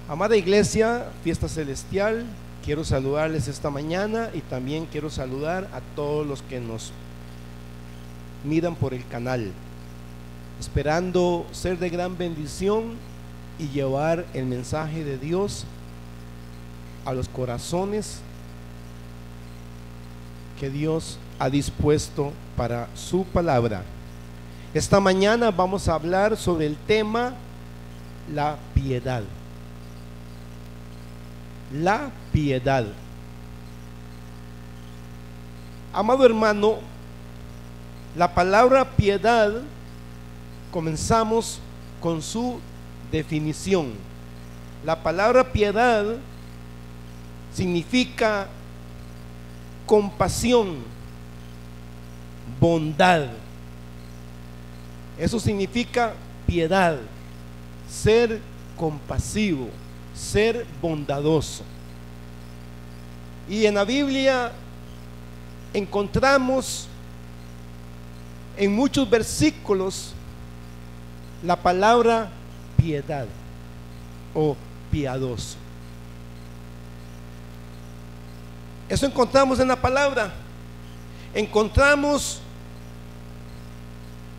Amada Iglesia, Fiesta Celestial, quiero saludarles esta mañana y también quiero saludar a todos los que nos miran por el canal, esperando ser de gran bendición y llevar el mensaje de Dios a los corazones que Dios ha dispuesto para su palabra. Esta mañana vamos a hablar sobre el tema la piedad. La piedad. Amado hermano, la palabra piedad, comenzamos con su definición. La palabra piedad significa compasión, bondad. Eso significa piedad, ser compasivo, ser bondadoso. Y en la Biblia encontramos en muchos versículos la palabra piedad o piadoso. Eso encontramos en la palabra. Encontramos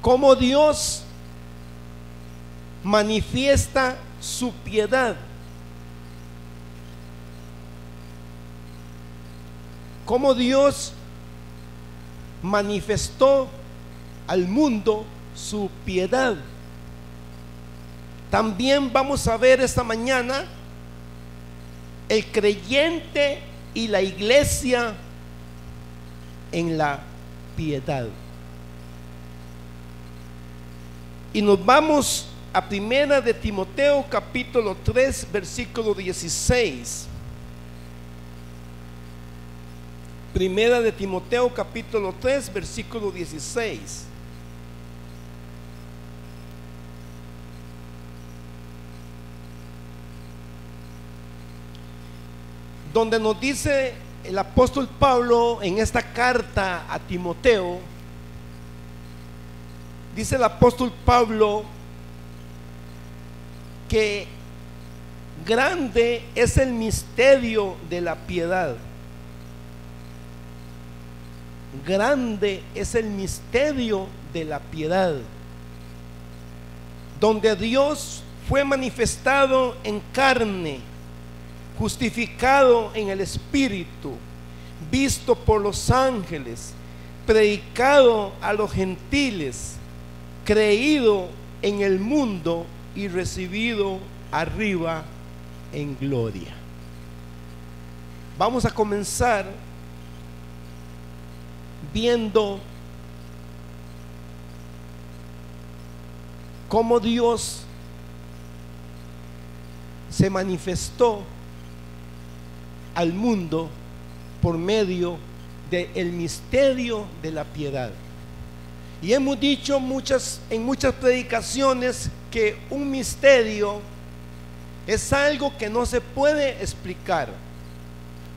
cómo Dios manifiesta su piedad, cómo Dios manifestó al mundo su piedad. También vamos a ver esta mañana el creyente y la iglesia en la piedad. Y nos vamos a Primera de Timoteo capítulo 3 versículo 16. Primera de Timoteo capítulo 3 versículo 16. Donde nos dice el apóstol Pablo en esta carta a Timoteo, dice el apóstol Pablo que grande es el misterio de la piedad. Grande es el misterio de la piedad, donde Dios fue manifestado en carne, justificado en el Espíritu, visto por los ángeles, predicado a los gentiles, creído en el mundo y recibido arriba en gloria. Vamos a comenzar viendo cómo Dios se manifestó al mundo por medio del misterio de la piedad. Y hemos dicho en muchas predicaciones que un misterio es algo que no se puede explicar,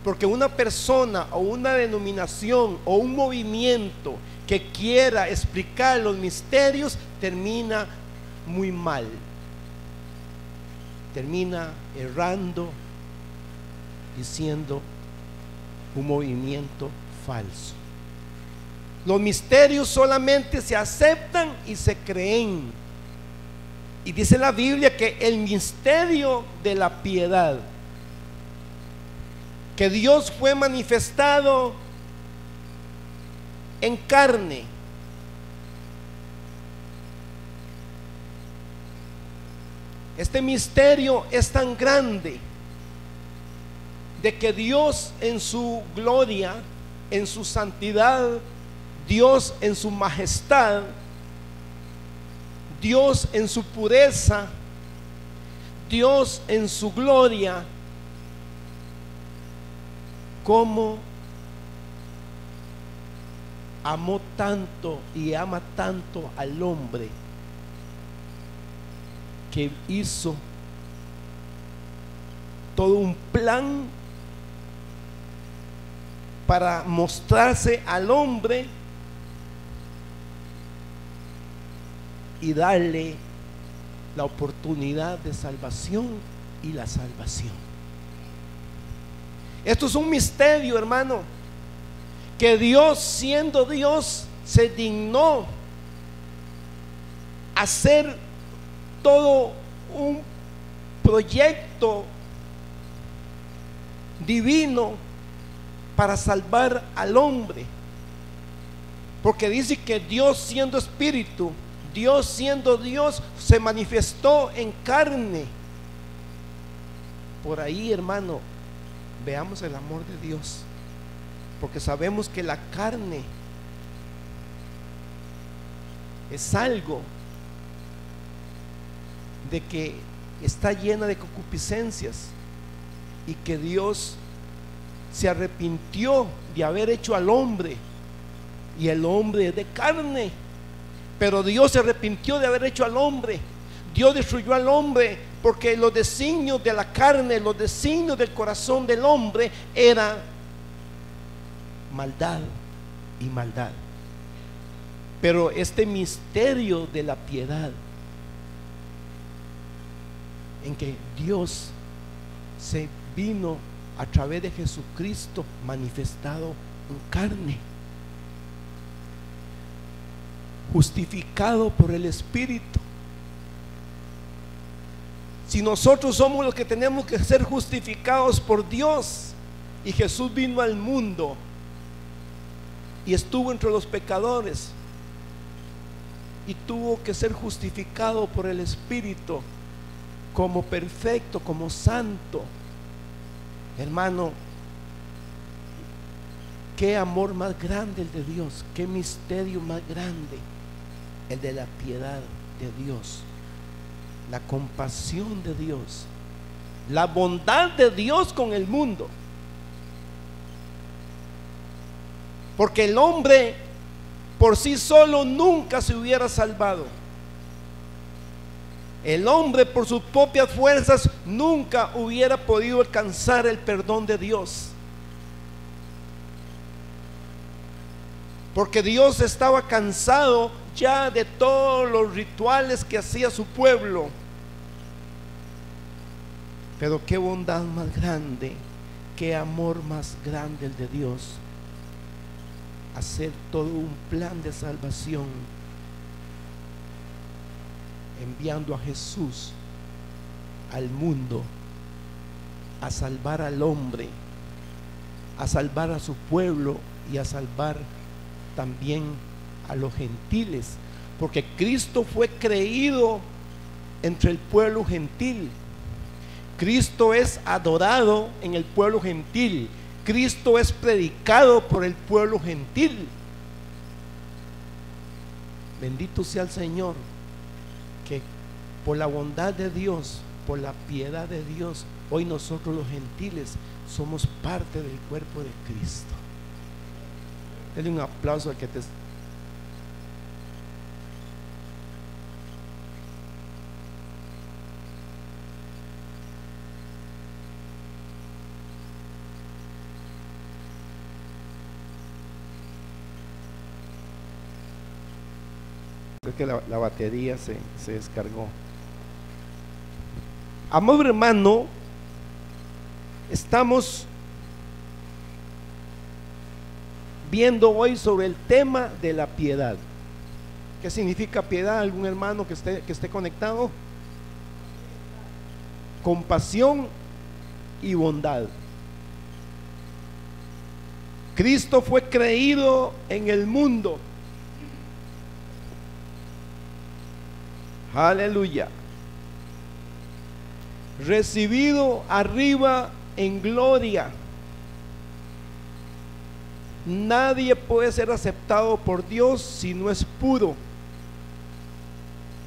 porque una persona o una denominación o un movimiento que quiera explicar los misterios termina muy mal, termina errando y siendo un movimiento falso. Los misterios solamente se aceptan y se creen. Y dice la Biblia que el misterio de la piedad, que Dios fue manifestado en carne, este misterio es tan grande de que Dios en su gloria, en su santidad, Dios en su majestad, Dios en su pureza, Dios en su gloria, cómo amó tanto y ama tanto al hombre, que hizo todo un plan para mostrarse al hombre y darle la oportunidad de salvación y la salvación. Esto es un misterio, hermano, que Dios, siendo Dios, se dignó hacer todo un proyecto divino para salvar al hombre. Porque dice que Dios, siendo espíritu, Dios siendo Dios, se manifestó en carne. Por ahí, hermano, veamos el amor de Dios, porque sabemos que la carne es algo de que está llena de concupiscencias, y que Dios se arrepintió de haber hecho al hombre, y el hombre es de carne, pero Dios se arrepintió de haber hecho al hombre. Dios destruyó al hombre porque los designios de la carne, los designios del corazón del hombre era maldad y maldad. Pero este misterio de la piedad, en que Dios se vino a través de Jesucristo manifestado en carne, justificado por el Espíritu. Si nosotros somos los que tenemos que ser justificados por Dios, y Jesús vino al mundo y estuvo entre los pecadores y tuvo que ser justificado por el Espíritu como perfecto, como santo, hermano, qué amor más grande el de Dios, qué misterio más grande el de la piedad de Dios, la compasión de Dios, la bondad de Dios con el mundo. Porque el hombre por sí solo nunca se hubiera salvado. El hombre por sus propias fuerzas nunca hubiera podido alcanzar el perdón de Dios. Porque Dios estaba cansado ya de todos los rituales que hacía su pueblo. Pero qué bondad más grande, qué amor más grande el de Dios, hacer todo un plan de salvación, enviando a Jesús al mundo a salvar al hombre, a salvar a su pueblo y a salvar también a los gentiles, porque Cristo fue creído entre el pueblo gentil. Cristo es adorado en el pueblo gentil. Cristo es predicado por el pueblo gentil. Bendito sea el Señor, que por la bondad de Dios, por la piedad de Dios, hoy nosotros los gentiles somos parte del cuerpo de Cristo. Denle un aplauso al que te... Creo que la batería se descargó. Amado hermano, estamos viendo hoy sobre el tema de la piedad. ¿Qué significa piedad? ¿Algún hermano que esté conectado? Compasión y bondad. Cristo fue creído en el mundo. Aleluya. Recibido arriba en gloria. Nadie puede ser aceptado por Dios si no es puro.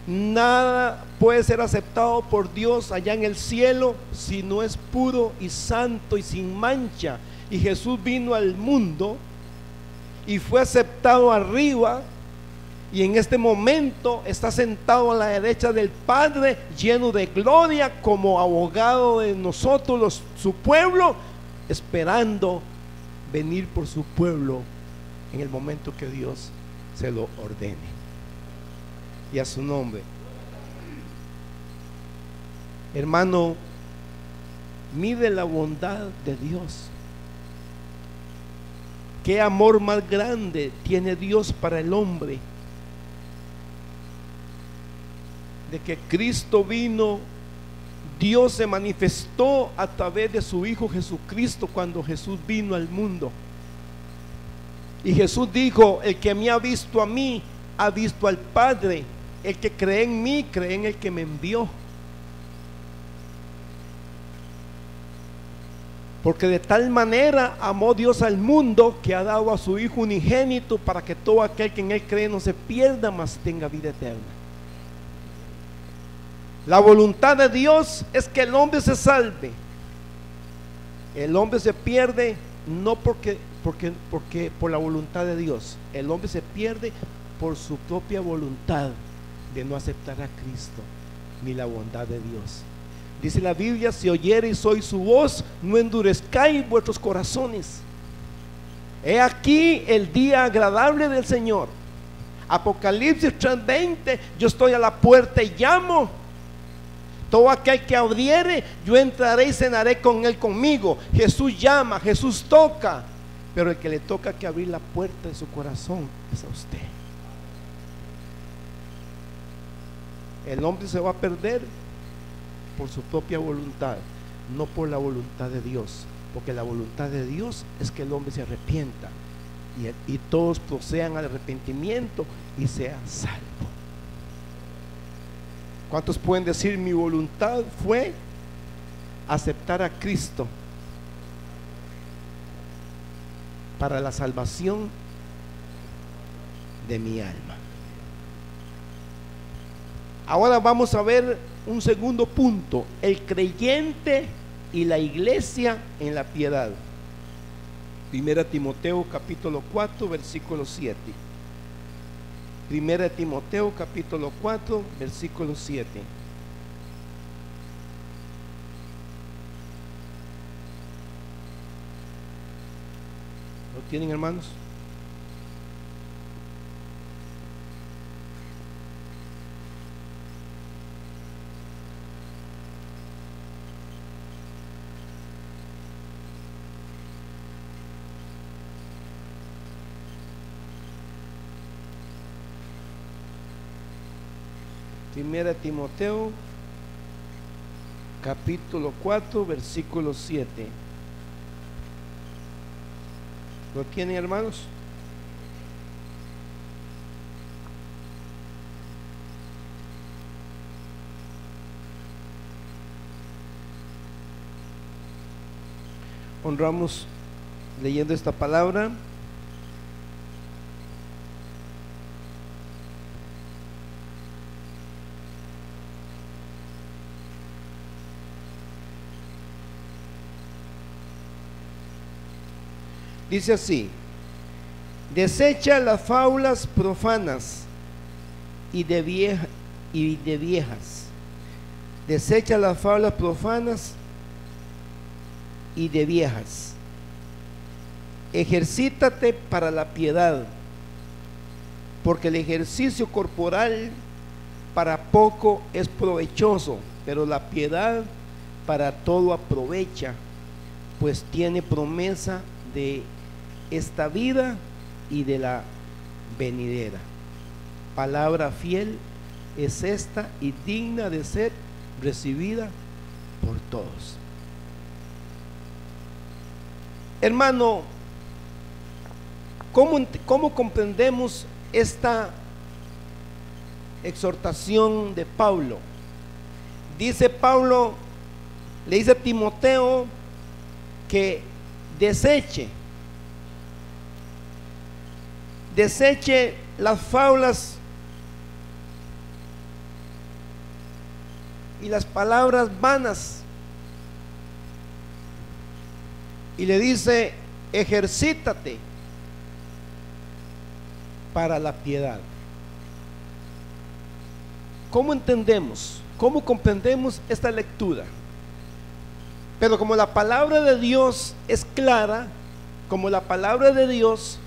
Nada puede ser aceptado por Dios allá en el cielo si no es puro y santo y sin mancha. Y Jesús vino al mundo y fue aceptado arriba, y en este momento está sentado a la derecha del Padre, lleno de gloria, como abogado de nosotros, su pueblo, esperando venir por su pueblo en el momento que Dios se lo ordene. Y a su nombre. Hermano, Mire la bondad de Dios. Qué amor más grande tiene Dios para el hombre, de que Cristo vino, Dios se manifestó a través de su Hijo Jesucristo cuando Jesús vino al mundo. Y Jesús dijo: el que me ha visto a mí, ha visto al Padre. El que cree en mí, cree en el que me envió. Porque de tal manera amó Dios al mundo, que ha dado a su Hijo unigénito, para que todo aquel que en Él cree no se pierda, mas tenga vida eterna. La voluntad de Dios es que el hombre se salve. El hombre se pierde no porque por la voluntad de Dios. El hombre se pierde por su propia voluntad de no aceptar a Cristo ni la bondad de Dios. Dice la Biblia: si oyereis hoy su voz, no endurezcáis vuestros corazones. He aquí el día agradable del Señor. Apocalipsis 3:20: yo estoy a la puerta y llamo. Todo aquel que abriere, yo entraré y cenaré con él conmigo. Jesús llama, Jesús toca, pero el que le toca que abrir la puerta de su corazón es a usted. El hombre se va a perder por su propia voluntad, no por la voluntad de Dios, porque la voluntad de Dios es que el hombre se arrepienta y todos procedan al arrepentimiento y sean salvos. ¿Cuántos pueden decir: mi voluntad fue aceptar a Cristo para la salvación de mi alma? Ahora vamos a ver un segundo punto: el creyente y la iglesia en la piedad. Primera Timoteo capítulo 4 versículo 7. Primera Timoteo capítulo 4 versículo 7. ¿Lo tienen, hermanos? Primera Timoteo capítulo 4 versículo 7. ¿Lo tienen, hermanos? Honramos leyendo esta palabra. Dice así: desecha las fábulas profanas y de viejas. Desecha las fábulas profanas y de viejas. Ejercítate para la piedad, porque el ejercicio corporal para poco es provechoso, pero la piedad para todo aprovecha, pues tiene promesa de esta vida y de la venidera. Palabra fiel es esta y digna de ser recibida por todos. Hermano, ¿cómo comprendemos esta exhortación de Pablo? Dice Pablo, le dice a Timoteo que deseche las fábulas y las palabras vanas, y le dice: ejercítate para la piedad. ¿Cómo entendemos? ¿Cómo comprendemos esta lectura? Pero como la palabra de Dios es clara, como la palabra de Dios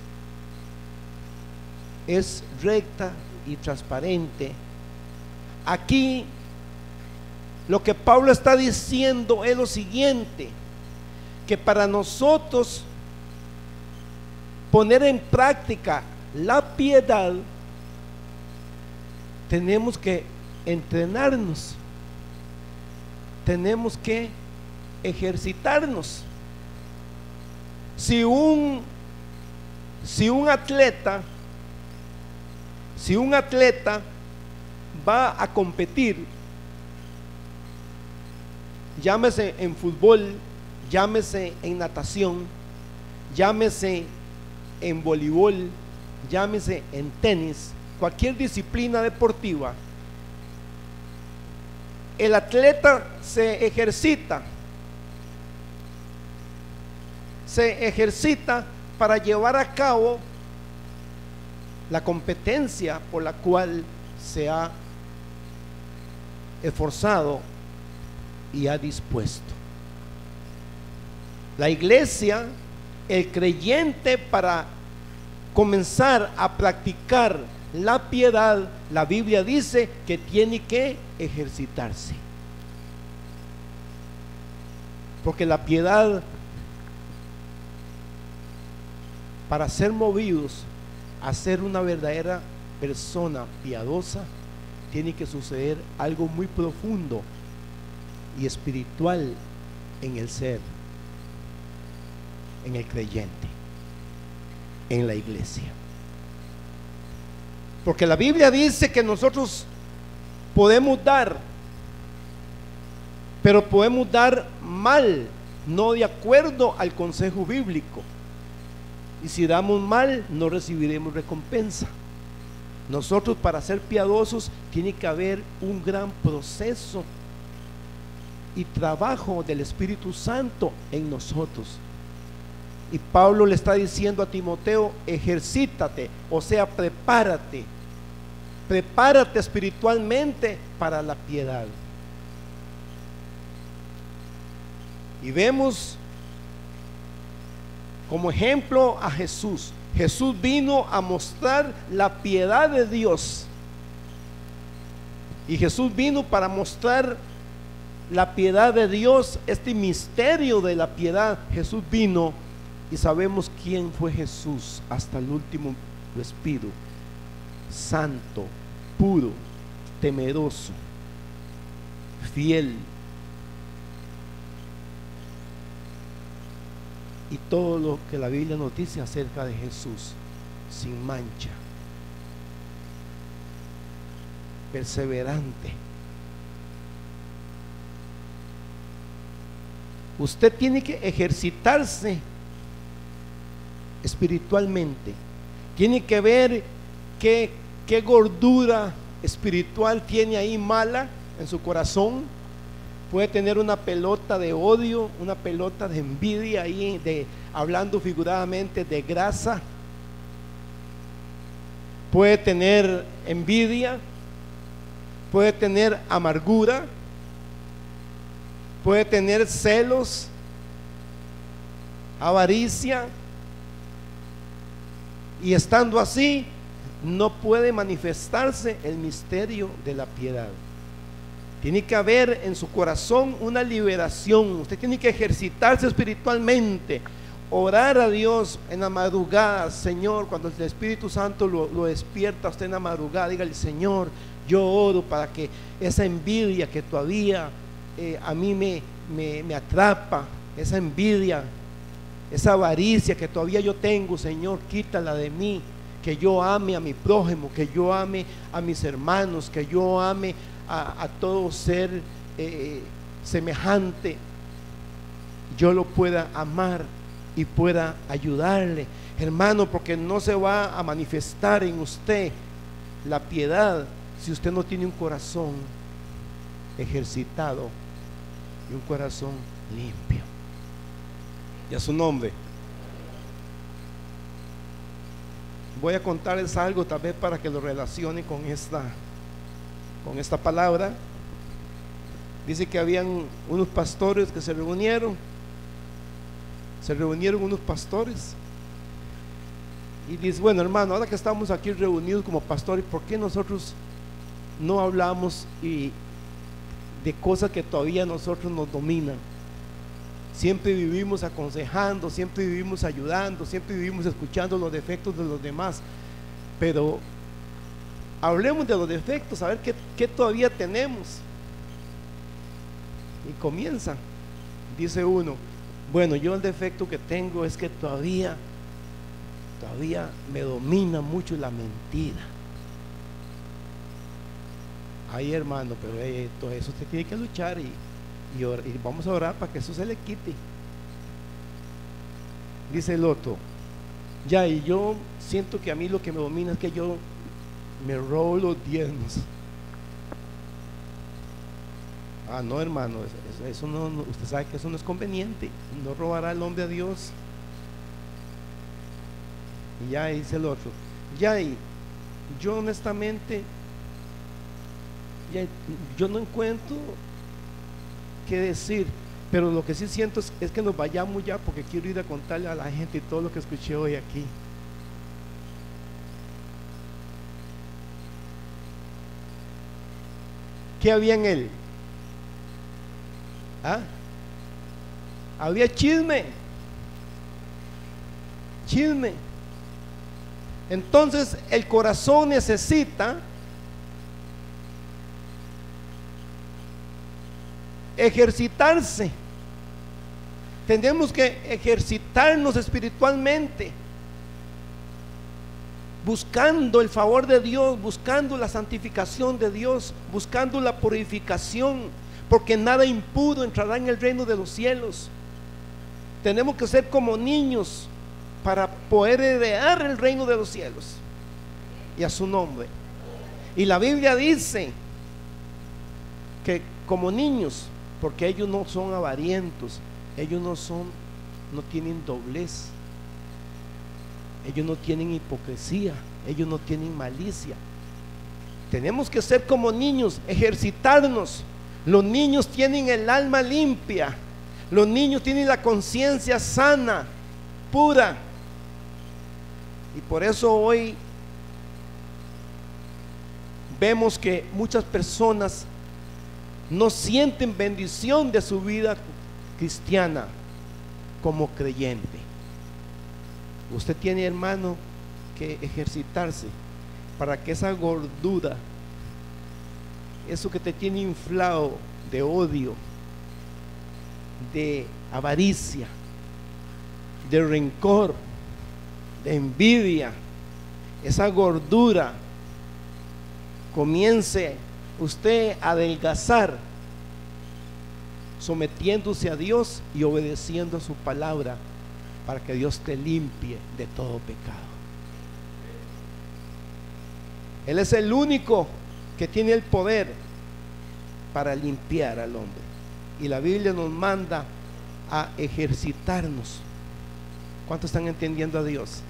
es recta y transparente, aquí Lo que Pablo está diciendo es lo siguiente, que para nosotros poner en práctica la piedad, tenemos que entrenarnos, tenemos que ejercitarnos. Si un atleta va a competir, llámese en fútbol, llámese en natación, llámese en voleibol, llámese en tenis, cualquier disciplina deportiva, el atleta se ejercita para llevar a cabo la competencia por la cual se ha esforzado y ha dispuesto. La iglesia, el creyente, para comenzar a practicar la piedad, la Biblia dice que tiene que ejercitarse, porque la piedad, para ser movidos a ser una verdadera persona piadosa, tiene que suceder algo muy profundo y espiritual en el ser, en el creyente, en la iglesia. Porque la Biblia dice que nosotros podemos dar, pero podemos dar mal, no de acuerdo al consejo bíblico. Y si damos mal, no recibiremos recompensa. Nosotros, para ser piadosos, tiene que haber un gran proceso y trabajo del Espíritu Santo en nosotros. Y Pablo le está diciendo a Timoteo: ejercítate, o sea, prepárate espiritualmente para la piedad. Y vemos como ejemplo a Jesús. Jesús vino a mostrar la piedad de Dios, y Jesús vino para mostrar la piedad de Dios, este misterio de la piedad. Jesús vino, y sabemos quién fue Jesús hasta el último respiro: santo, puro, temeroso, fiel, y todo lo que la Biblia nos dice acerca de Jesús: sin mancha, perseverante. Usted tiene que ejercitarse espiritualmente, tiene que ver qué gordura espiritual tiene ahí mala en su corazón. Puede tener una pelota de odio, una pelota de envidia ahí, hablando figuradamente, de grasa. Puede tener envidia, puede tener amargura, puede tener celos, avaricia, y estando así no puede manifestarse el misterio de la piedad. Tiene que haber en su corazón una liberación. Usted tiene que ejercitarse espiritualmente, orar a Dios en la madrugada. Señor, cuando el Espíritu Santo lo despierta a usted en la madrugada, dígale: Señor, yo oro para que esa envidia que todavía a mí me atrapa, esa envidia, esa avaricia que todavía yo tengo, Señor, quítala de mí. Que yo ame a mi prójimo, que yo ame a mis hermanos, que yo ame a todo ser semejante, yo lo pueda amar y pueda ayudarle, hermano, porque no se va a manifestar en usted la piedad si usted no tiene un corazón ejercitado y un corazón limpio. Y a su nombre. Voy a contarles algo, tal vez para que lo relacione con esta palabra. Dice que habían unos pastores que se reunieron unos pastores, y dice: bueno, hermano, ahora que estamos aquí reunidos como pastores, ¿por qué nosotros no hablamos y de cosas que todavía a nosotros nos dominan. Siempre vivimos aconsejando, siempre vivimos ayudando, siempre vivimos escuchando los defectos de los demás. Pero hablemos de los defectos, a ver qué todavía tenemos. Y comienza, dice uno, bueno, yo el defecto que tengo es que todavía me domina mucho la mentira. Ay, hermano, pero todo eso usted tiene que luchar y vamos a orar para que eso se le quite. Dice el otro, ya, y yo siento que a mí lo que me domina es que yo me robo los diezmos. Ah, no, hermano, eso no, usted sabe que eso no es conveniente. No robará el hombre a Dios. Y ya dice el otro, ya, y yo honestamente, ya, yo no encuentro qué decir, pero lo que sí siento es que nos vayamos ya, porque quiero ir a contarle a la gente todo lo que escuché hoy aquí. ¿Qué había en él? ¿Ah? Había chisme. Entonces el corazón necesita ejercitarse. Tenemos que ejercitarnos espiritualmente, buscando el favor de Dios, buscando la santificación de Dios, buscando la purificación, porque nada impuro entrará en el reino de los cielos. Tenemos que ser como niños para poder heredar el reino de los cielos y a su nombre. Y la Biblia dice que como niños, porque ellos no son avarientos, ellos no tienen doblez, ellos no tienen hipocresía, ellos no tienen malicia. Tenemos que ser como niños, ejercitarnos. Los niños tienen el alma limpia, los niños tienen la conciencia sana, pura. Y por eso hoy vemos que muchas personas no sienten bendición de su vida cristiana como creyente. Usted tiene, hermano, que ejercitarse para que esa gordura, eso que te tiene inflado de odio, de avaricia, de rencor, de envidia, esa gordura comience usted a adelgazar, sometiéndose a Dios y obedeciendo a su palabra, para que Dios te limpie de todo pecado. Él es el único que tiene el poder para limpiar al hombre, y la Biblia nos manda a ejercitarnos. ¿Cuántos están entendiendo a Dios?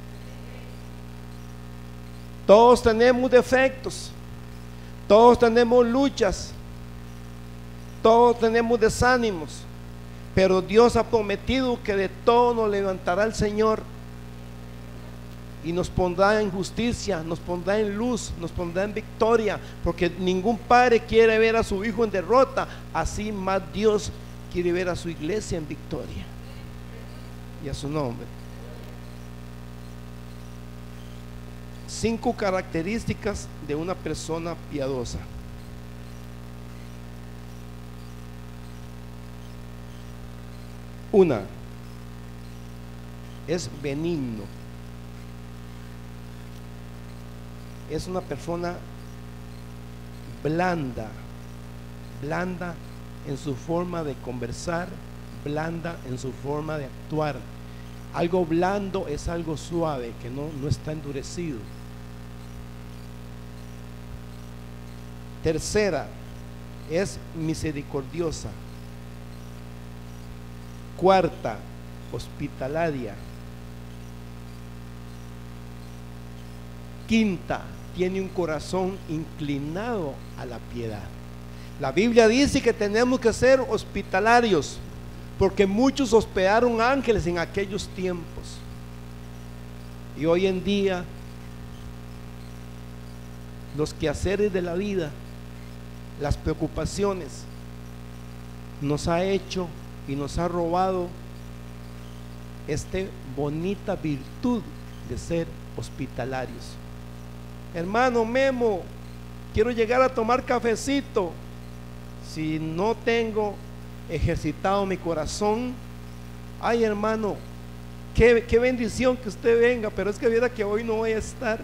Todos tenemos defectos, todos tenemos luchas, todos tenemos desánimos, pero Dios ha prometido que de todo nos levantará el Señor y nos pondrá en justicia, nos pondrá en luz, nos pondrá en victoria, porque ningún padre quiere ver a su hijo en derrota. Así más Dios quiere ver a su iglesia en victoria, y a su nombre. 5 características de una persona piadosa. Una, es benigno. Es una persona blanda en su forma de conversar, blanda en su forma de actuar. Algo blando es algo suave, que no está endurecido. Tercera, es misericordiosa. Cuarta, hospitalaria. Quinta, tiene un corazón inclinado a la piedad. La Biblia dice que tenemos que ser hospitalarios, porque muchos hospedaron ángeles en aquellos tiempos. Y hoy en día los quehaceres de la vida, las preocupaciones, nos ha hecho y nos ha robado esta bonita virtud de ser hospitalarios. Hermano Memo, quiero llegar a tomar cafecito. Si no tengo ejercitado mi corazón, ay hermano, qué bendición que usted venga, pero es que viera que hoy no voy a estar.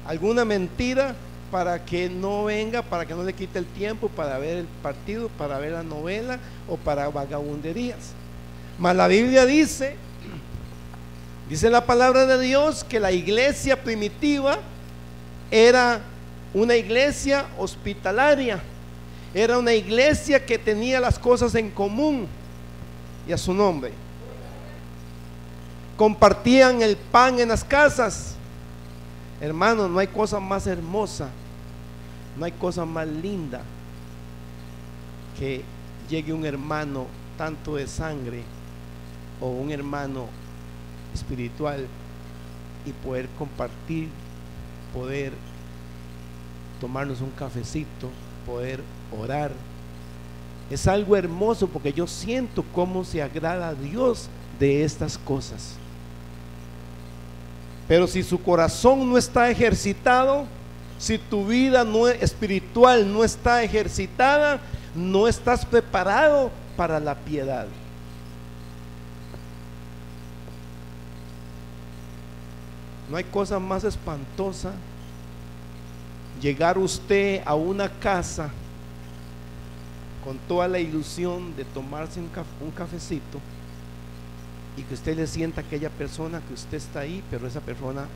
Alguna mentira para que no venga, para que no le quite el tiempo para ver el partido, para ver la novela o para vagabunderías. Mas la Biblia dice la palabra de Dios que la iglesia primitiva era una iglesia hospitalaria, era una iglesia que tenía las cosas en común, y a su nombre. Compartían el pan en las casas. Hermanos, no hay cosa más hermosa, no hay cosa más linda que llegue un hermano tanto de sangre o un hermano espiritual y poder compartir, poder tomarnos un cafecito, poder orar. Es algo hermoso porque yo siento cómo se agrada a Dios de estas cosas. Pero si su corazón no está ejercitado, si tu vida espiritual no está ejercitada, no estás preparado para la piedad. No hay cosa más espantosa llegar usted a una casa con toda la ilusión de tomarse un cafecito y que usted le sienta a aquella persona que usted está ahí, pero esa persona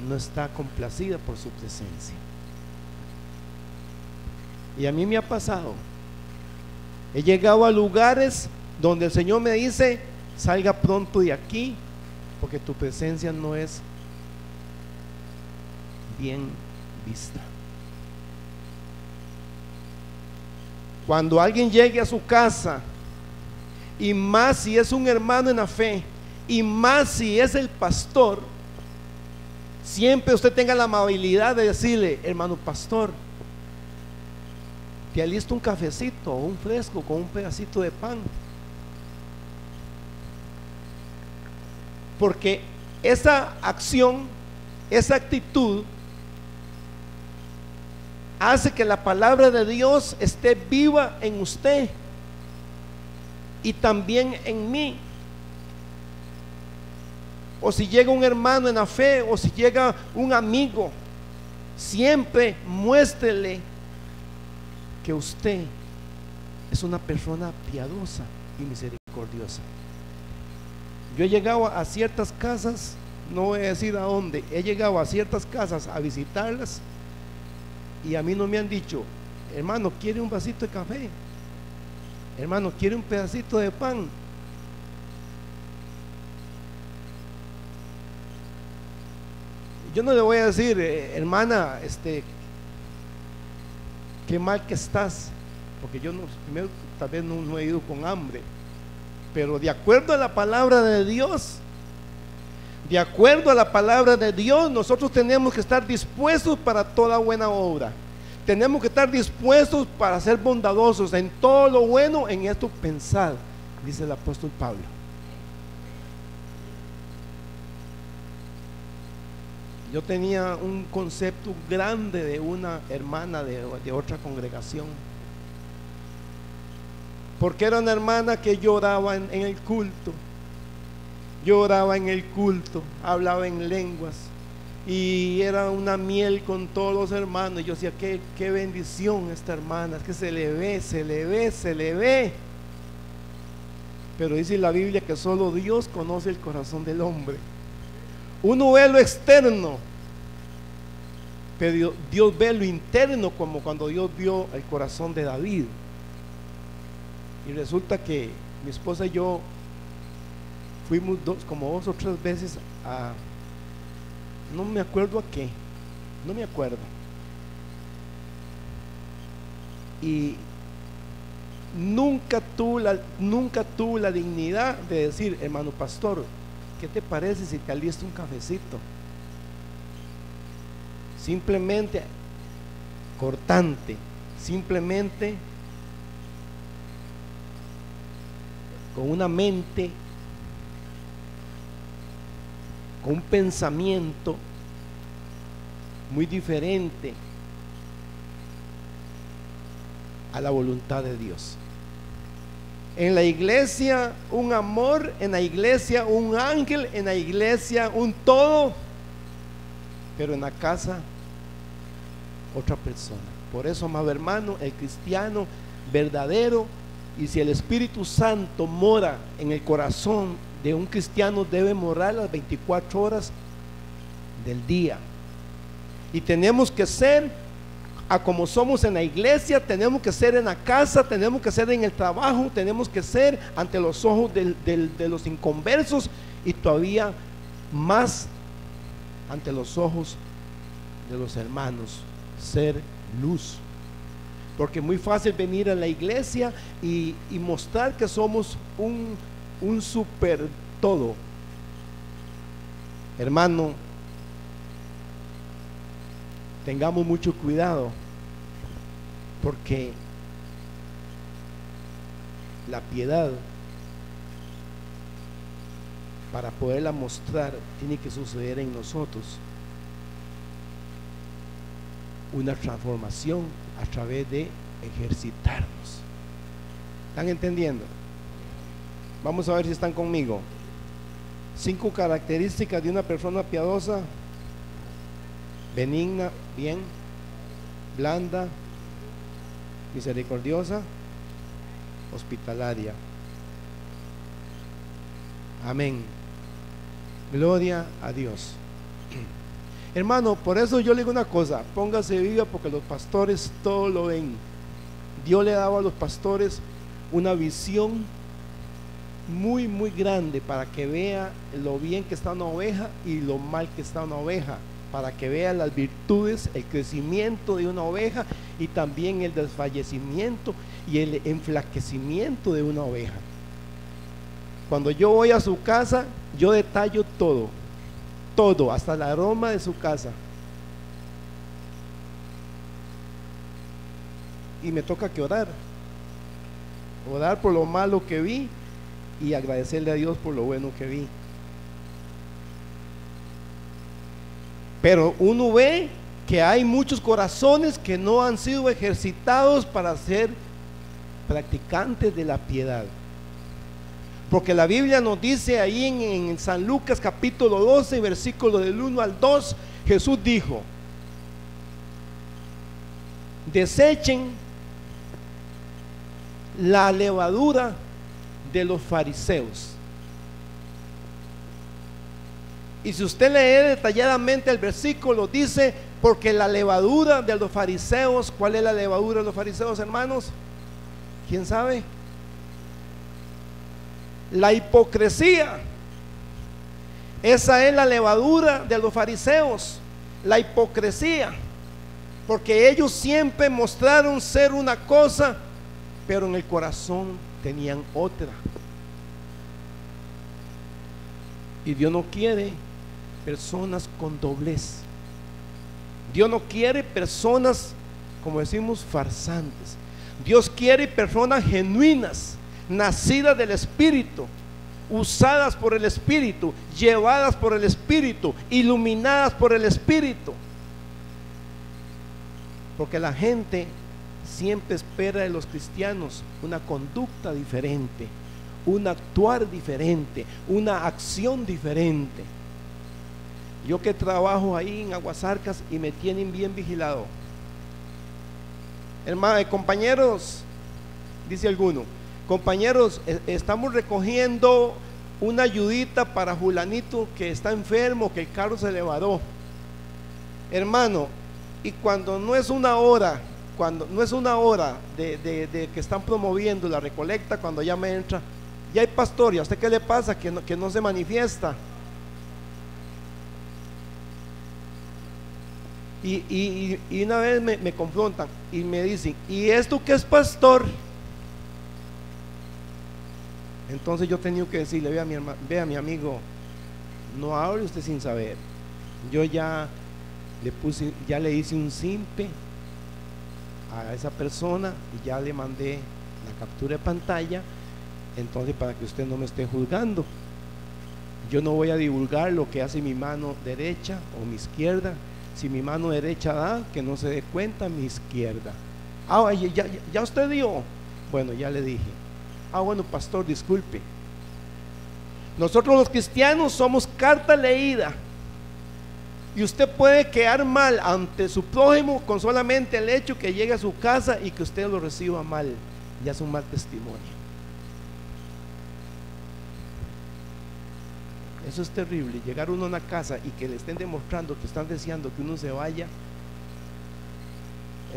no está complacida por su presencia. Y a mí me ha pasado, he llegado a lugares donde el Señor me dice: salga pronto de aquí porque tu presencia no es bien vista. Cuando alguien llegue a su casa, y más si es un hermano en la fe, y más si es el pastor, siempre usted tenga la amabilidad de decirle: hermano pastor, te alisto un cafecito o un fresco con un pedacito de pan. Porque esa acción, esa actitud hace que la palabra de Dios esté viva en usted y también en mí. O si llega un hermano en la fe, o si llega un amigo, siempre muéstrele que usted es una persona piadosa y misericordiosa. Yo he llegado a ciertas casas, no voy a decir a dónde, he llegado a ciertas casas a visitarlas y a mí no me han dicho: hermano, ¿quiere un vasito de café? Hermano, ¿quiere un pedacito de pan? Yo no le voy a decir: hermana, qué mal que estás, porque yo no, primero, tal vez no he ido con hambre, pero de acuerdo a la palabra de Dios, nosotros tenemos que estar dispuestos para toda buena obra. Tenemos que estar dispuestos para ser bondadosos en todo lo bueno, en esto pensar, dice el apóstol Pablo. Yo tenía un concepto grande de una hermana de otra congregación, porque era una hermana que lloraba en el culto, hablaba en lenguas y era una miel con todos los hermanos. Yo decía: qué bendición esta hermana, es que se le ve. Pero dice la Biblia que solo Dios conoce el corazón del hombre. Uno ve lo externo, pero Dios ve lo interno, como cuando Dios vio el corazón de David. Y resulta que mi esposa y yo fuimos como dos o tres veces a, no me acuerdo a qué, no me acuerdo, y nunca tuve la dignidad de decir: hermano pastor, ¿qué te parece si te alisto un cafecito? Simplemente cortante, simplemente con una mente, con un pensamiento muy diferente a la voluntad de Dios. En la iglesia un amor, en la iglesia un ángel, en la iglesia un todo, pero en la casa otra persona. Por eso, amado hermano, el cristiano verdadero, y si el Espíritu Santo mora en el corazón de un cristiano, debe morar las 24 horas del día. Y tenemos que ser a como somos en la iglesia, tenemos que ser en la casa, tenemos que ser en el trabajo, tenemos que ser ante los ojos de los inconversos, y todavía más ante los ojos de los hermanos, ser luz. Porque es muy fácil venir a la iglesia y mostrar que somos un super todo. Hermano, tengamos mucho cuidado, porque la piedad, para poderla mostrar, tiene que suceder en nosotros una transformación a través de ejercitarnos. ¿Están entendiendo? Vamos a ver si están conmigo. 5 características de una persona piadosa: benigna, bien, blanda, misericordiosa, hospitalaria. Amén. Gloria a Dios. Hermano, por eso yo le digo una cosa: póngase viva, porque los pastores todo lo ven. Dios le daba a los pastores una visión muy muy grande para que vea lo bien que está una oveja y lo mal que está una oveja, para que vea las virtudes, el crecimiento de una oveja, y también el desfallecimiento y el enflaquecimiento de una oveja. Cuando yo voy a su casa, yo detallo todo, todo, hasta el aroma de su casa. Y me toca que orar por lo malo que vi y agradecerle a Dios por lo bueno que vi. Pero uno ve que hay muchos corazones que no han sido ejercitados para ser practicantes de la piedad. Porque la Biblia nos dice ahí en San Lucas capítulo 12, versículo del 1 al 2, Jesús dijo: desechen la levadura de los fariseos. Y si usted lee detalladamente el versículo, dice: porque la levadura de los fariseos. ¿Cuál es la levadura de los fariseos, hermanos? ¿Quién sabe? La hipocresía. Esa es la levadura de los fariseos, la hipocresía. Porque ellos siempre mostraron ser una cosa, pero en el corazón tenían otra. Y Dios no quiere personas con doblez. Dios no quiere personas, como decimos, farsantes. Dios quiere personas genuinas, nacidas del Espíritu, usadas por el Espíritu, llevadas por el Espíritu, iluminadas por el Espíritu. Porque la gente siempre espera de los cristianos una conducta diferente, un actuar diferente, una acción diferente. Yo que trabajo ahí en Aguasarcas y me tienen bien vigilado. Hermano, compañeros, dice alguno: compañeros, estamos recogiendo una ayudita para Julanito que está enfermo, que el carro se le varó. Hermano, y cuando no es una hora, de que están promoviendo la recolecta, cuando ya me entra: ya hay pastor, ¿y a usted qué le pasa que no se manifiesta? Y una vez me confrontan y me dicen: ¿y esto qué es, pastor? Entonces yo tenía que decirle: vea mi amigo, no hable usted sin saber. Yo ya le hice un simpe a esa persona y ya le mandé la captura de pantalla. Entonces, para que usted no me esté juzgando, yo no voy a divulgar lo que hace mi mano derecha o mi izquierda. Si mi mano derecha da, que no se dé cuenta mi izquierda. Ya usted dio. Bueno, ya le dije. Bueno, pastor, disculpe. Nosotros los cristianos somos carta leída. Y usted puede quedar mal ante su prójimo con solamente el hecho que llegue a su casa y que usted lo reciba mal. Ya es un mal testimonio. Eso es terrible, llegar uno a una casa y que le estén demostrando que están deseando que uno se vaya.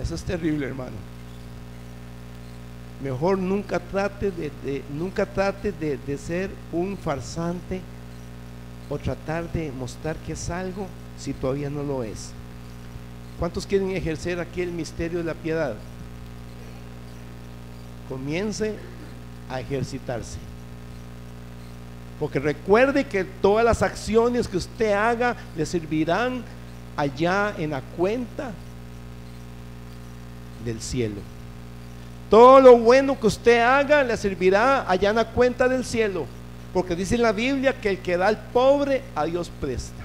Eso es terrible, hermano. Mejor nunca trate de ser un farsante o tratar de mostrar que es algo si todavía no lo es. ¿Cuántos quieren ejercer aquí el misterio de la piedad? Comience a ejercitarse. Porque recuerde que todas las acciones que usted haga le servirán allá en la cuenta del cielo. Todo lo bueno que usted haga le servirá allá en la cuenta del cielo. Porque dice en la Biblia que el que da al pobre, a Dios presta.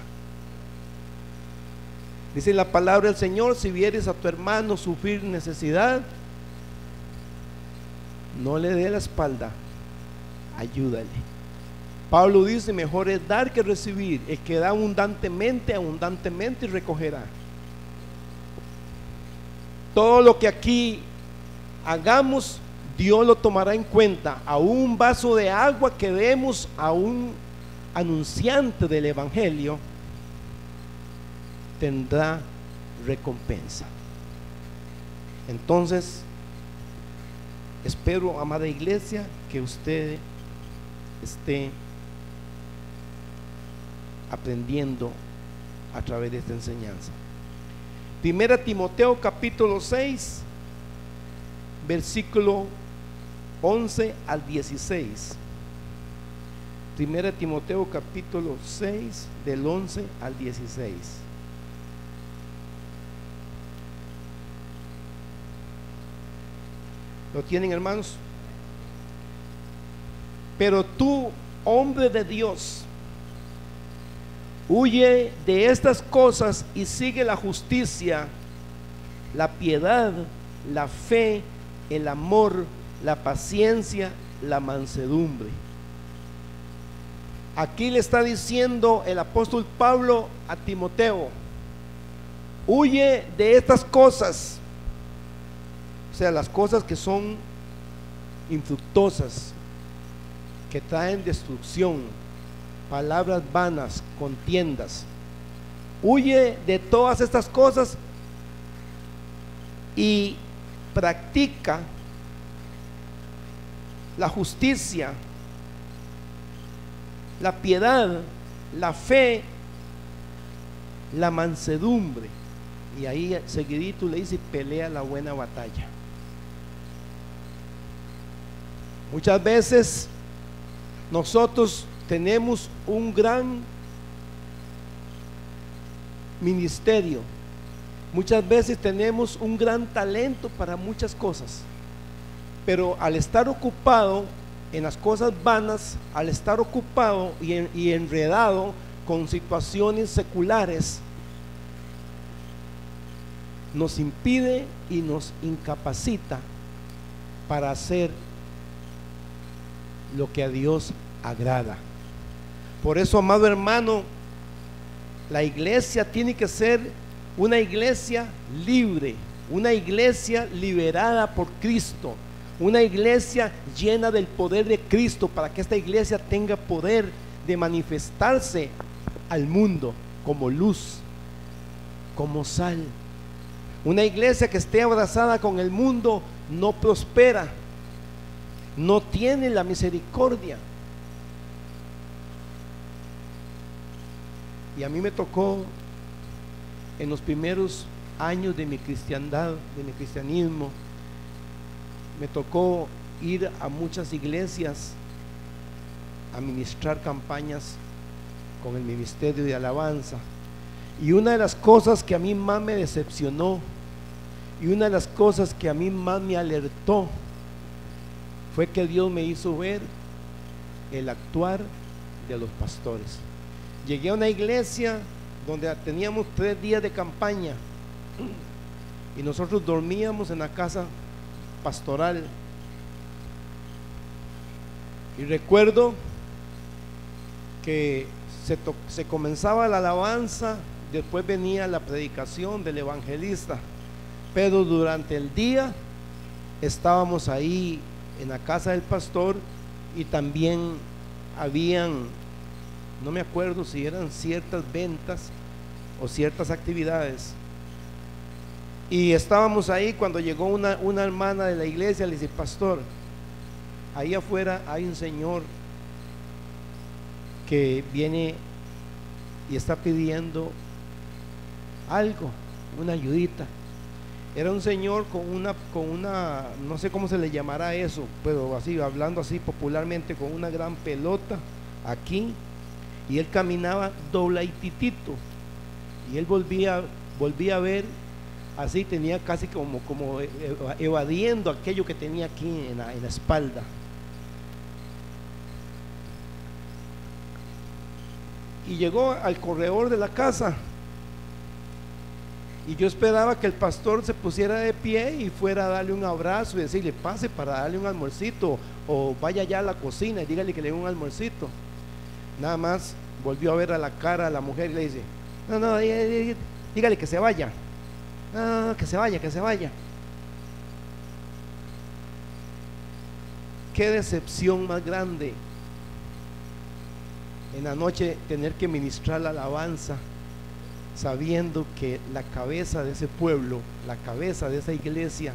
Dice la palabra del Señor: si vieres a tu hermano sufrir necesidad, no le dé la espalda, ayúdale. Pablo dice: mejor es dar que recibir. El que da abundantemente, abundantemente recogerá. Todo lo que aquí hagamos, Dios lo tomará en cuenta. A un vaso de agua que demos a un anunciante del evangelio tendrá recompensa. Entonces, espero, amada iglesia, que usted esté aprendiendo a través de esta enseñanza. Primera Timoteo capítulo 6, versículo 11 al 16. Primera Timoteo capítulo 6, del 11 al 16. ¿Lo tienen, hermanos? Pero tú, hombre de Dios, huye de estas cosas y sigue la justicia, la piedad, la fe, el amor, la paciencia, la mansedumbre. Aquí le está diciendo el apóstol Pablo a Timoteo: huye de estas cosas, o sea, las cosas que son infructuosas, que traen destrucción, palabras vanas, contiendas. Huye de todas estas cosas y practica la justicia, la piedad, la fe, la mansedumbre. Y ahí seguidito le dice: pelea la buena batalla. Muchas veces nosotros tenemos un gran ministerio, muchas veces tenemos un gran talento para muchas cosas, pero al estar ocupado en las cosas vanas, al estar ocupado y enredado con situaciones seculares, nos impide y nos incapacita para hacer lo que a Dios agrada. Por eso, amado hermano, la iglesia tiene que ser una iglesia libre, una iglesia liberada por Cristo, una iglesia llena del poder de Cristo, para que esta iglesia tenga poder de manifestarse al mundo como luz, como sal. Una iglesia que esté abrazada con el mundo no prospera, no tiene la misericordia. Y a mí me tocó en los primeros años de mi cristiandad, de mi cristianismo, me tocó ir a muchas iglesias a ministrar campañas con el ministerio de alabanza. Y una de las cosas que a mí más me decepcionó Y una de las cosas que a mí más me alertó fue que Dios me hizo ver el actuar de los pastores. Llegué a una iglesia donde teníamos 3 días de campaña y nosotros dormíamos en la casa pastoral. Y recuerdo que se comenzaba la alabanza, después venía la predicación del evangelista, pero durante el día estábamos ahí en la casa del pastor y también habían, no me acuerdo si eran ciertas ventas o ciertas actividades, y estábamos ahí cuando llegó una hermana de la iglesia. Le dice: pastor, ahí afuera hay un señor que viene y está pidiendo algo, una ayudita. Era un señor con una, no sé cómo se le llamará eso, pero así, hablando así popularmente, con una gran pelota aquí, y él caminaba dobladitito, y él volvía a ver así, tenía casi como evadiendo aquello que tenía aquí en la espalda. Y llegó al corredor de la casa, y yo esperaba que el pastor se pusiera de pie y fuera a darle un abrazo y decirle: pase para darle un almuercito, o vaya ya a la cocina y dígale que le dé un almuercito. Nada más volvió a ver a la cara a la mujer y le dice: no, dígale que se vaya. No, que se vaya. Qué decepción más grande en la noche tener que ministrar la alabanza, sabiendo que la cabeza de ese pueblo, la cabeza de esa iglesia,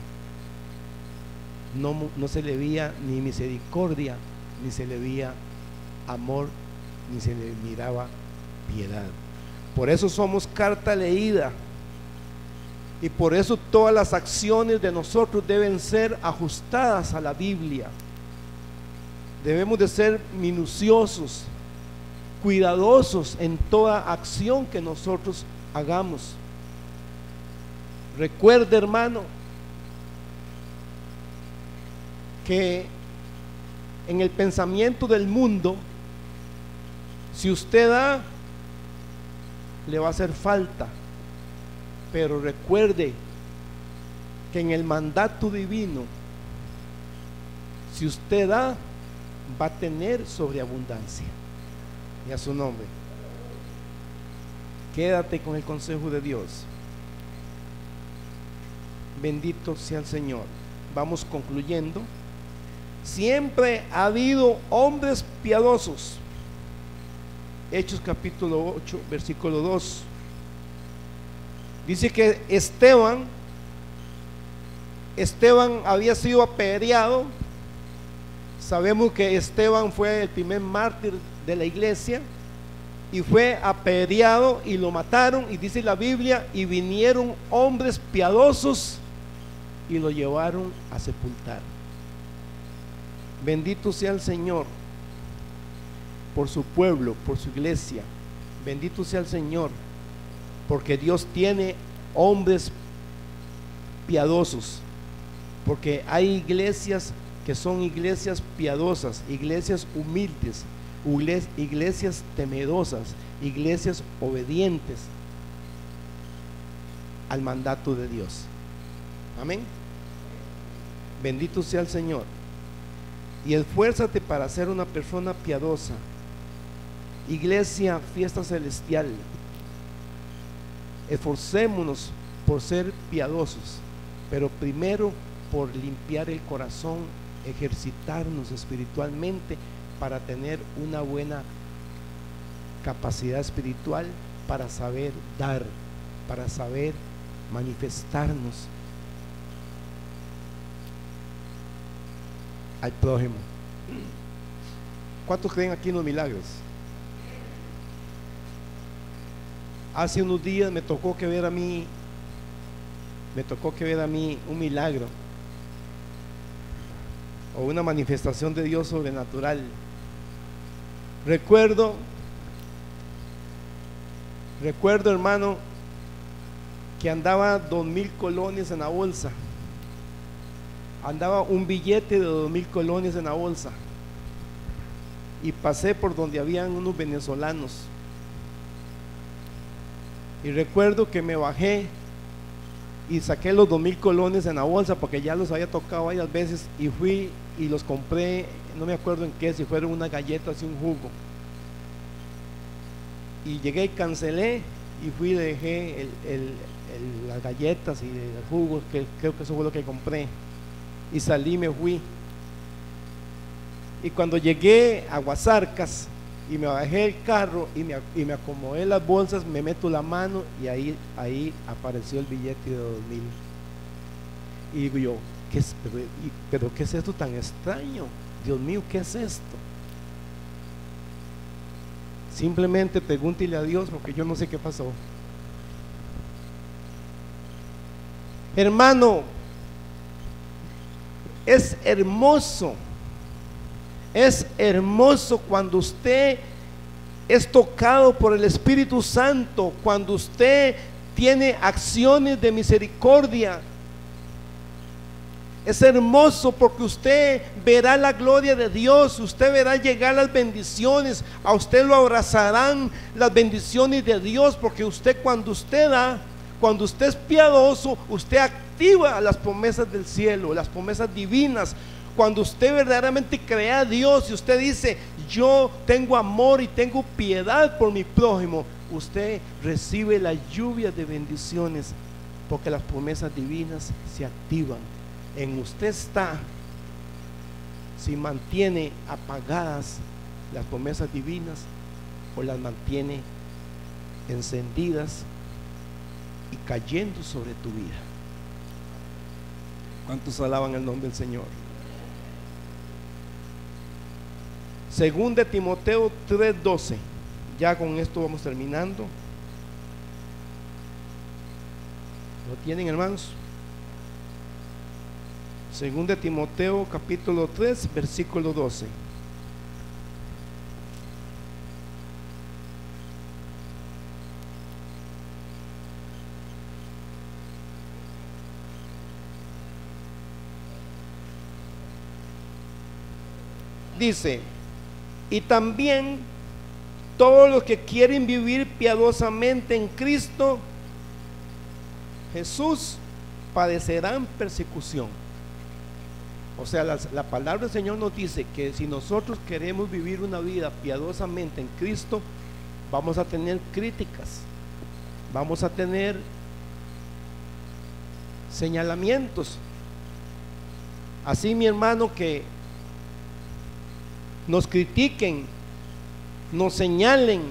no se le veía ni misericordia, ni se le veía amor, ni se le miraba piedad. Por eso somos carta leída, y por eso todas las acciones de nosotros deben ser ajustadas a la Biblia. Debemos de ser minuciosos, cuidadosos en toda acción que nosotros hagamos. Recuerde, hermano, que en el pensamiento del mundo, si usted da, le va a hacer falta. Pero recuerde que en el mandato divino, si usted da, va a tener sobreabundancia. Y a su nombre. Quédate con el consejo de Dios. Bendito sea el Señor. Vamos concluyendo. Siempre ha habido hombres piadosos. Hechos capítulo 8, versículo 2. Dice que Esteban había sido apedreado. Sabemos que Esteban fue el primer mártir de la iglesia, y fue apedreado y lo mataron, y dice la Biblia: y vinieron hombres piadosos y lo llevaron a sepultar. Bendito sea el Señor por su pueblo, por su iglesia. Bendito sea el Señor, porque Dios tiene hombres piadosos, porque hay iglesias que son iglesias piadosas, iglesias humildes, iglesias temerosas, iglesias obedientes al mandato de Dios. Amén. Bendito sea el Señor. Y esfuérzate para ser una persona piadosa. Iglesia Fiesta Celestial, esforcémonos por ser piadosos, pero primero por limpiar el corazón, ejercitarnos espiritualmente para tener una buena capacidad espiritual, para saber dar, para saber manifestarnos al prójimo. ¿Cuántos creen aquí en los milagros? Hace unos días me tocó que ver a mí un milagro o una manifestación de Dios sobrenatural. Recuerdo, hermano, que andaba 2,000 colones en la bolsa. Andaba un billete de 2,000 colones en la bolsa. Y pasé por donde habían unos venezolanos. Y recuerdo que me bajé y saqué los 2,000 colones en la bolsa porque ya los había tocado varias veces, y fui y los compré, no me acuerdo en qué, si fueron unas galletas y un jugo. Y llegué y cancelé, y fui y dejé las galletas y el jugo, que creo que eso fue lo que compré, y salí y me fui. Y cuando llegué a Guasarcas y me bajé del carro y me acomodé las bolsas, me meto la mano y ahí apareció el billete de 2,000. Y digo yo, pero ¿qué es esto tan extraño? Dios mío, ¿qué es esto? Simplemente pregúntele a Dios, porque yo no sé qué pasó. Hermano, es hermoso cuando usted es tocado por el Espíritu Santo, cuando usted tiene acciones de misericordia. Es hermoso porque usted verá la gloria de Dios, usted verá llegar las bendiciones, a usted lo abrazarán las bendiciones de Dios, porque usted, cuando usted da, cuando usted es piadoso, usted activa las promesas del cielo, las promesas divinas. Cuando usted verdaderamente crea a Dios y usted dice, yo tengo amor y tengo piedad por mi prójimo, usted recibe la lluvia de bendiciones, porque las promesas divinas se activan. En usted está, si mantiene apagadas las promesas divinas o las mantiene encendidas y cayendo sobre tu vida. ¿Cuántos alaban el nombre del Señor? Según de Timoteo 3:12. Ya con esto vamos terminando. ¿Lo tienen, hermanos? Según de Timoteo capítulo 3 versículo 12. Dice: y también todos los que quieren vivir piadosamente en Cristo Jesús padecerán persecución. O sea, la palabra del Señor nos dice que si nosotros queremos vivir una vida piadosamente en Cristo, vamos a tener críticas, vamos a tener señalamientos. Así, mi hermano, que nos critiquen, nos señalen,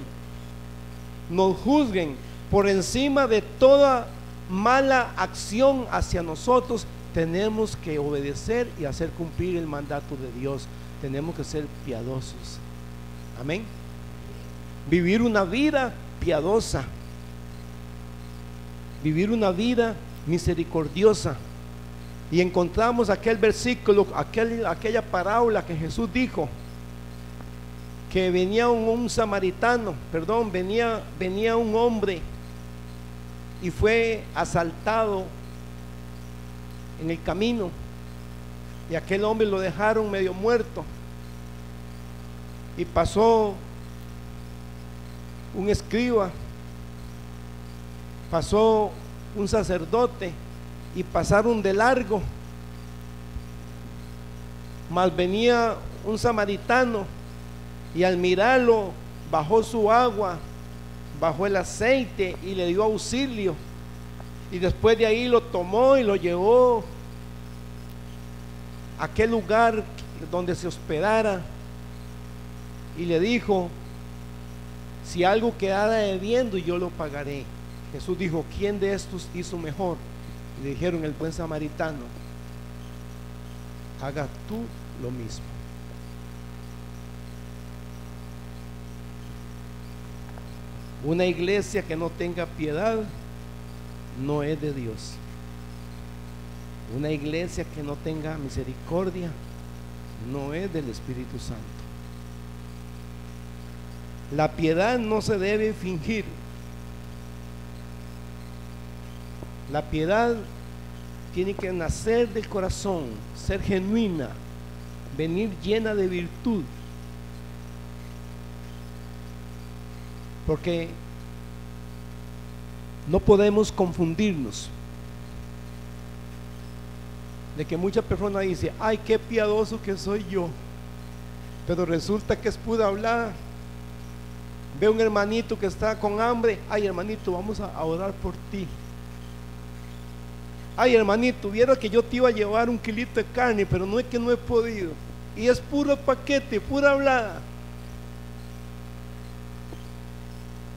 nos juzguen, por encima de toda mala acción hacia nosotros, tenemos que obedecer y hacer cumplir el mandato de Dios. Tenemos que ser piadosos. Amén. Vivir una vida piadosa, vivir una vida misericordiosa. Y encontramos aquel versículo, aquella parábola que Jesús dijo, que venía un samaritano, venía un hombre y fue asaltado en el camino, y aquel hombre lo dejaron medio muerto, y pasó un escriba, pasó un sacerdote, y pasaron de largo. Mas venía un samaritano, y al mirarlo bajó su agua, bajó el aceite y le dio auxilio, y después de ahí lo tomó y lo llevó a aquel lugar donde se hospedara, y le dijo: si algo quedara debiendo, yo lo pagaré. Jesús dijo: ¿quién de estos hizo mejor? Y le dijeron: el buen samaritano. Haga tú lo mismo. Una iglesia que no tenga piedad no es de Dios. Una iglesia que no tenga misericordia no es del Espíritu Santo. La piedad no se debe fingir. La piedad tiene que nacer del corazón, ser genuina, venir llena de virtud. Porque no podemos confundirnos de que muchas personas dicen: ay, qué piadoso que soy yo, pero resulta que es pura hablada. Ve un hermanito que está con hambre: ay, hermanito, vamos a orar por ti. Ay, hermanito, viera que yo te iba a llevar un kilito de carne, pero no es que no he podido. Y es puro paquete, pura hablada.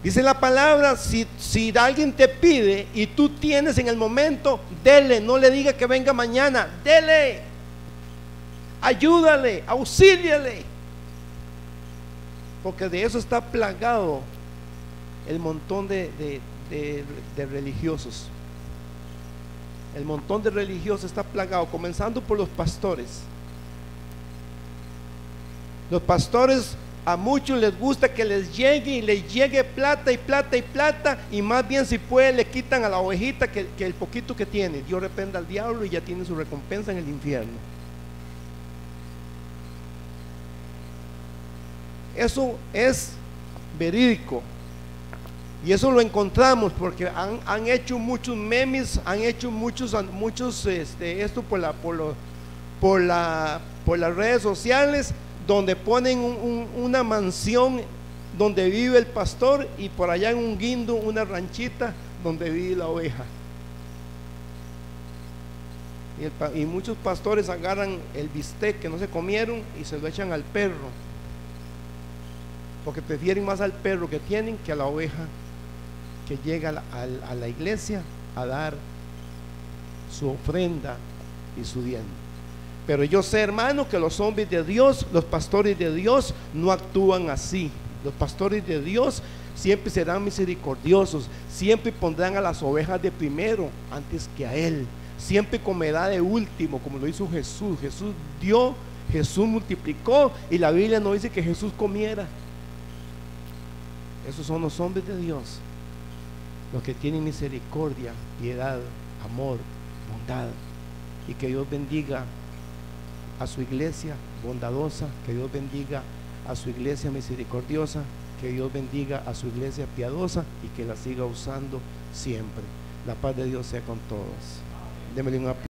Dice la palabra: si alguien te pide y tú tienes en el momento, dele. No le diga que venga mañana, dele, ayúdale, auxíliale, porque de eso está plagado el montón de religiosos. El montón de religiosos está plagado, comenzando por los pastores. Los pastores, a muchos les gusta que les llegue y les llegue plata y plata y plata, y más bien, si puede, le quitan a la ovejita que el poquito que tiene. Dios reprenda al diablo y ya tiene su recompensa en el infierno. Eso es verídico, y eso lo encontramos porque han hecho muchos memes, han hecho muchos esto por las redes sociales, donde ponen una mansión donde vive el pastor, y por allá en un guindo una ranchita donde vive la oveja. Y muchos pastores agarran el bistec que no se comieron y se lo echan al perro, porque prefieren más al perro que tienen que a la oveja que llega a la iglesia a dar su ofrenda y su diezmo. Pero yo sé, hermano, que los hombres de Dios, los pastores de Dios, no actúan así. Los pastores de Dios siempre serán misericordiosos, siempre pondrán a las ovejas de primero antes que a Él, siempre comerá de último, como lo hizo Jesús. Jesús dio, Jesús multiplicó, y la Biblia no dice que Jesús comiera. Esos son los hombres de Dios, los que tienen misericordia, piedad, amor, bondad. Y que Dios bendiga a su iglesia bondadosa, que Dios bendiga a su iglesia misericordiosa, que Dios bendiga a su iglesia piadosa, y que la siga usando siempre. La paz de Dios sea con todos. Démosle un aplauso.